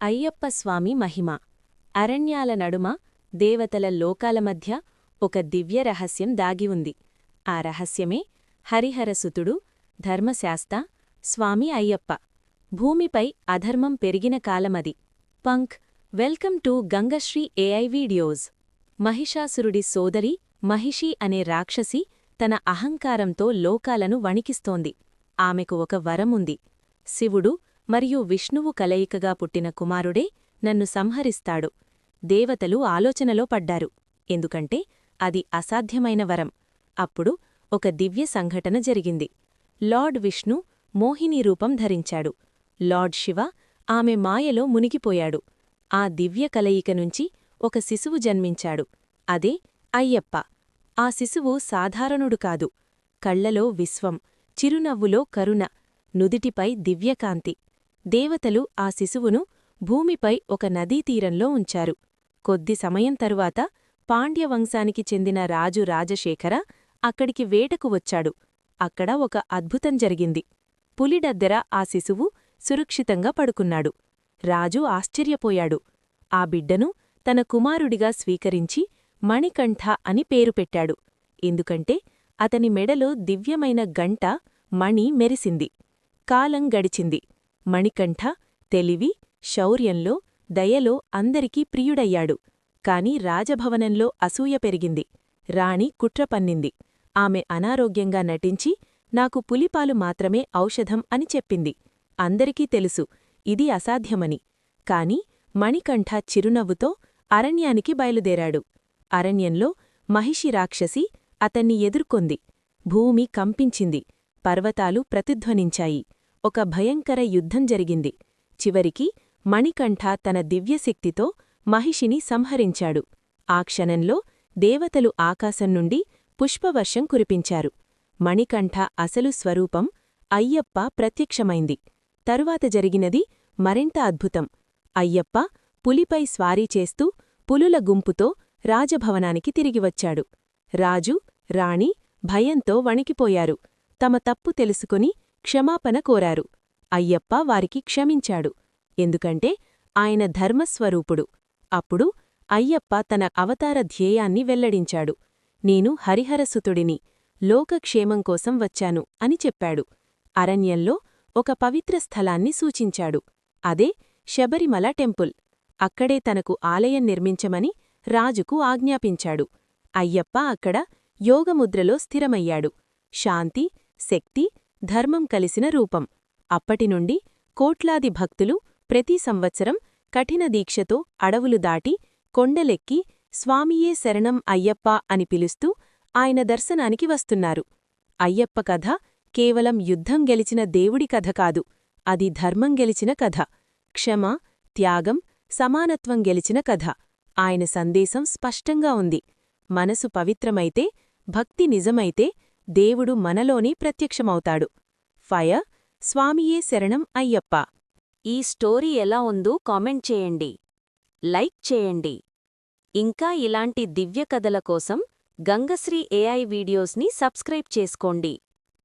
అయ్యప్ప స్వామి మహిమ. అరణ్యాల నడుమ దేవతల లోకాల మధ్య ఒక దివ్య రహస్యం దాగి ఉంది. ఆ రహస్యమే హరిహరసుతుడు ధర్మశాస్త స్వామి అయ్యప్ప. భూమిపై అధర్మం పెరిగిన కాలమది. పంక్ welcome to Gangasri AI videos. మహిషాసురుడి సోదరి మహిషి అనే రాక్షసి తన అహంకారంతో లోకాలను వణికిస్తోంది. ఆమెకు ఒక వరముంది. శివుడు మరియు విష్ణువు కలయికగా పుట్టిన కుమారుడే నన్ను సంహరిస్తాడు. దేవతలు ఆలోచనలో పడ్డారు. ఎందుకంటే అది అసాధ్యమైన వరం. అప్పుడు ఒక దివ్య సంఘటన జరిగింది. లార్డ్ విష్ణు మోహిని రూపం ధరించాడు. లార్డ్ శివ ఆమె మాయలో మునిగిపోయాడు. ఆ దివ్య కలయిక నుంచి ఒక శిశువు జన్మించాడు. అదే అయ్యప్ప. ఆ శిశువు సాధారణుడు కాదు. కళ్లలో విశ్వం, చిరునవ్వులో కరుణ, నుదిటిపై దివ్యకాంతి. దేవతలు ఆ శిశువును భూమిపై ఒక నదీతీరంలో ఉంచారు. కొద్ది సమయం తరువాత పాండ్యవంశానికి చెందిన రాజు రాజశేఖర అక్కడికి వేటకు వచ్చాడు. అక్కడ ఒక అద్భుతం జరిగింది. పులిడద్దర ఆ శిశువు సురక్షితంగా పడుకున్నాడు. రాజు ఆశ్చర్యపోయాడు. ఆ బిడ్డను తన కుమారుడిగా స్వీకరించి మణికంఠ అని పేరు పెట్టాడు. ఎందుకంటే అతని మెడలో దివ్యమైన గంట మణి మెరిసింది. కాలం గడిచింది. మణికంఠ తెలివి, శౌర్యంలో, దయలో అందరికీ ప్రియుడయ్యాడు. కాని రాజభవనంలో అసూయ పెరిగింది. రాణి కుట్ర పన్నింది. ఆమె అనారోగ్యంగా నటించి నాకు పులిపాలు మాత్రమే ఔషధం అని చెప్పింది. అందరికీ తెలుసు ఇది అసాధ్యమని. కాని మణికంఠ చిరునవ్వుతో అరణ్యానికి బయలుదేరాడు. అరణ్యంలో మహిషి రాక్షసి అతన్ని ఎదుర్కొంది. భూమి కంపించింది. పర్వతాలు ప్రతిధ్వనించాయి. ఒక భయంకర యుద్ధం జరిగింది. చివరికి మణికంఠ తన దివ్యశక్తితో మహిషిని సంహరించాడు. ఆ క్షణంలో దేవతలు ఆకాశం నుండి పుష్పవర్షం కురిపించారు. మణికంఠ అసలు స్వరూపం అయ్యప్ప ప్రత్యక్షమైంది. తరువాత జరిగినది మరింత అద్భుతం. అయ్యప్ప పులిపై స్వారీ చేస్తూ పులుల గుంపుతో రాజభవనానికి తిరిగివచ్చాడు. రాజు, రాణి భయంతో వణికిపోయారు. తమ తప్పు తెలుసుకుని క్షమాపణ కోరారు. అయ్యప్ప వారికి క్షమించాడు. ఎందుకంటే ఆయన ధర్మస్వరూపుడు. అప్పుడు అయ్యప్ప తన అవతార ధ్యేయాన్ని వెల్లడించాడు. నేను హరిహరసుతుడిని, లోకక్షేమం కోసం వచ్చాను అని చెప్పాడు. అరణ్యంలో ఒక పవిత్ర స్థలాన్ని సూచించాడు. అదే శబరిమల టెంపుల్. అక్కడే తనకు ఆలయం నిర్మించమని రాజుకు ఆజ్ఞాపించాడు. అయ్యప్ప అక్కడ యోగముద్రలో స్థిరమయ్యాడు. శాంతి, శక్తి, ధర్మం కలిసిన రూపం. అప్పటినుండి కోట్లాది భక్తులు ప్రతి సంవత్సరం కఠిన దీక్షతో అడవులు దాటి కొండలెక్కి స్వామియే శరణం అయ్యప్ప అని పిలుస్తూ ఆయన దర్శనానికి వస్తున్నారు. అయ్యప్ప కథ కేవలం యుద్ధం గెలిచిన దేవుడి కథ కాదు. అది ధర్మం గెలిచిన కథ. క్షమ, త్యాగం, సమానత్వం గెలిచిన కథ. ఆయన సందేశం స్పష్టంగా ఉంది. మనసు పవిత్రమైతే, భక్తి నిజమైతే దేవుడు మనలోనే ప్రత్యక్షమవుతాడు. ఫయ స్వామియే శరణం అయ్యప్ప. ఈ స్టోరీ ఎలా ఉందో కామెంట్ చేయండి. లైక్ చేయండి. ఇంకా ఇలాంటి దివ్య కథల కోసం గంగశ్రీ ఏఐ వీడియోస్ని సబ్స్క్రైబ్ చేసుకోండి.